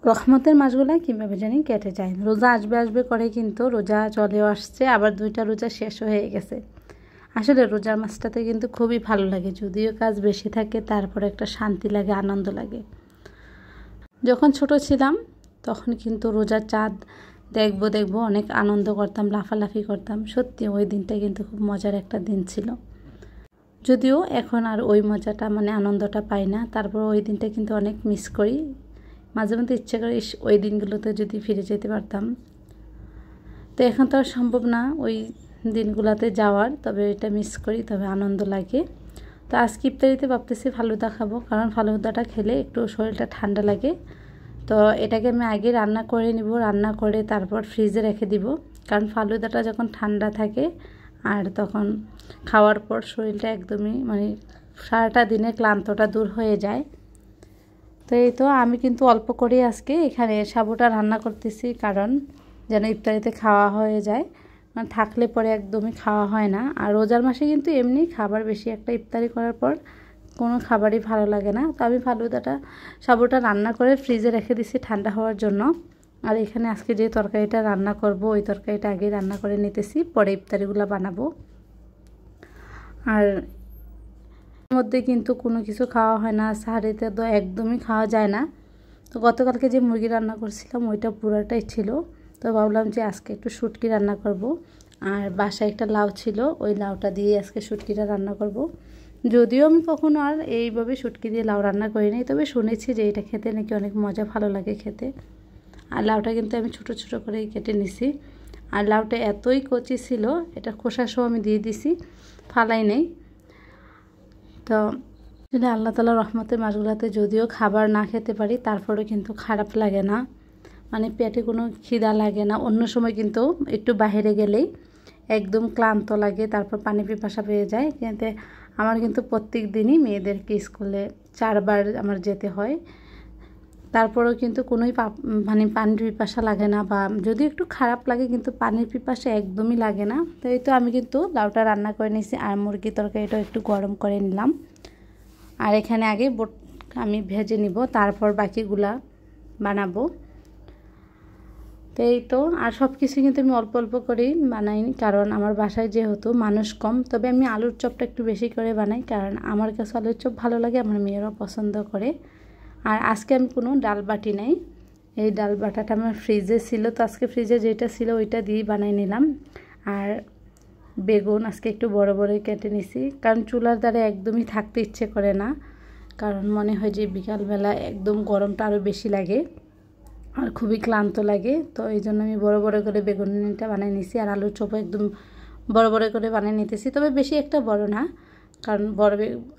রহমতের মাসগুলা কীভাবে জানি কেটে যায়। রোজা আসবে আসবে করে কিন্তু রোজা চলেও আসছে, আবার 2টা রোজা শেষ হয়ে গেছে। আসলে রোজার মাসটাতে কিন্তু খুবই ভালো লাগে, যদিও কাজ বেশি থাকে, তারপরে একটা শান্তি লাগে, আনন্দ লাগে। যখন ছোট ছিলাম তখন কিন্তু রোজার চাঁদ দেখবো অনেক আনন্দ করতাম, লাফালাফি করতাম। সত্যি ওই দিনটা কিন্তু খুব মজার একটা দিন ছিল। যদিও এখন আর ওই মজাটা আনন্দটা পাই না, তারপর ওই দিনটা কিন্তু অনেক মিস করি। মাঝে মধ্যে ইচ্ছে করে ওই দিনগুলোতে যদি ফিরে যেতে পারতাম। তো এখন তো আর সম্ভব না ওই দিনগুলোতে যাওয়ার, তবে এটা মিস করি, তবে আনন্দ লাগে। তো আজকে ইফতারিতে ভাবতেছি ফালুদা খাবো, কারণ ফালুদাটা খেলে একটু শরীরটা ঠান্ডা লাগে। তো এটাকে আমি আগে রান্না করে নিব, রান্না করে তারপর ফ্রিজে রেখে দিব, কারণ ফালুদাটা যখন ঠান্ডা থাকে আর তখন খাওয়ার পর শরীরটা একদমই সারাটা দিনে ক্লান্তটা দূর হয়ে যায়। তো এই তো আমি কিন্তু অল্প করে আজকে এখানে সাবুটা রান্না করতেছি, কারণ যেন ইফতারিতে খাওয়া হয়ে যায়, থাকলে পরে একদমই খাওয়া হয় না। আর রোজার মাসে কিন্তু এমনি খাবার বেশি একটা ইফতারি করার পর কোনো খাবারই ভালো লাগে না। তো আমি সাবুটা রান্না করে ফ্রিজে রেখে দিছি ঠান্ডা হওয়ার জন্য। আর এখানে আজকে যে তরকারিটা রান্না করব ওই তরকারিটা আগে রান্না করে নিতেছি, পরে ইফতারিগুলো বানাবো। আর মধ্যে কিন্তু কোনো কিছু খাওয়া হয় না, সাহারিতে তো একদমই খাওয়া যায় না। তো গতকালকে যে মুরগি রান্না করছিলাম ওইটা পুরোটাই ছিল, তো ভাবলাম যে আজকে একটু শুটকি রান্না করব। আর বাসায় একটা লাউ ছিল, ওই লাউটা দিয়ে আজকে শুটকিটা রান্না করব। যদিও আমি কখনো আর এইভাবে শুটকি দিয়ে লাউ রান্না করিনি, তবে শুনেছি যে এটা খেতে নাকি অনেক মজা, ভালো লাগে খেতে। আর লাউটা কিন্তু আমি ছোট ছোট করে কেটে নিছি। আর লাউটা এতই কচি ছিল, এটা খোসা সহ আমি দিয়ে দিছি, ফালাই নেই। তো আসলে আল্লাহ তাআলার রহমতের মাসগুলোতে যদিও খাবার না খেতে পারি, তারপরেও কিন্তু খারাপ লাগে না, পেটে কোনো খিদা লাগে না। অন্য সময় কিন্তু একটু বাইরে গেলেই একদম ক্লান্ত লাগে, তারপর পানি পিপাসা পেয়ে যায়। কিন্তু আমার কিন্তু প্রত্যেক দিনই মেয়েদেরকে স্কুলে 4 বার আমার যেতে হয়, তারপরেও কিন্তু কোনোই পানির পিপাসা লাগে না, বা যদি একটু খারাপ লাগে কিন্তু পানির পিপাসা একদমই লাগে না। তো এই তো আমি কিন্তু লাউটা রান্না করে নিয়েছি, আর মুরগি তরকারিটাও একটু গরম করে নিলাম। আর এখানে আগে আমি ভেজে নিব, তারপর বাকিগুলা বানাবো। তো এই তো, আর সব কিছু কিন্তু আমি অল্প অল্প করেই বানাই, কারণ আমার বাসায় যেহেতু মানুষ কম। তবে আমি আলুর চপটা একটু বেশি করে বানাই, কারণ আমার কাছে আলুর চপ ভালো লাগে, আমার মেয়েরাও পছন্দ করে। আর আজকে আমি কোনো ডাল বাটি নাই, এই ডাল বাটাটা আমার ফ্রিজে ছিল, তো আজকে ফ্রিজে যেটা ছিল ওইটা দিয়েই বানাই নিলাম। আর বেগুন আজকে একটু বড় বড়ই কেটে নিছি, কারণ চুলার দ্বারা একদমই থাকতে ইচ্ছে করে না, কারণ মনে হয় যে বিকালবেলা একদম গরমটা আরও বেশি লাগে আর খুবই ক্লান্ত লাগে। তো এই জন্য আমি বড় বড় করে বেগুনটা বানিয়ে নিছি, আর আলুর চপও একদম বড় বড় করে বানিয়ে নিতেছি, তবে বেশি একটা বড় না, কারণ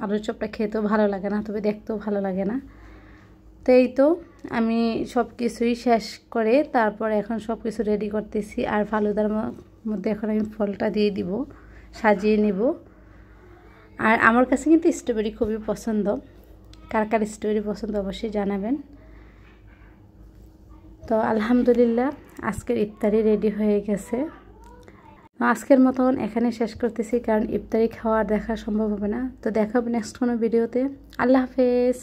আলুর চপটা খেতেও ভালো লাগে না, তবে দেখতেও ভালো লাগে না। তো এই তো আমি সব কিছুই শেষ করে তারপর এখন সব কিছু রেডি করতেছি। আর ফালুদার মধ্যে এখন আমি ফলটা দিয়ে দিব, সাজিয়ে নেব। আর আমার কাছে কিন্তু স্ট্রবেরি খুবই পছন্দ, কার কার স্ট্রবেরি পছন্দ অবশ্যই জানাবেন। তো আলহামদুলিল্লাহ আজকের ইফতারি রেডি হয়ে গেছে। আজকের মতন এখানে শেষ করতেছি, কারণ ইফতারি খাওয়া দেখা সম্ভব হবে না। তো দেখা হবে নেক্সট কোনো ভিডিওতে। আল্লাহ হাফেজ।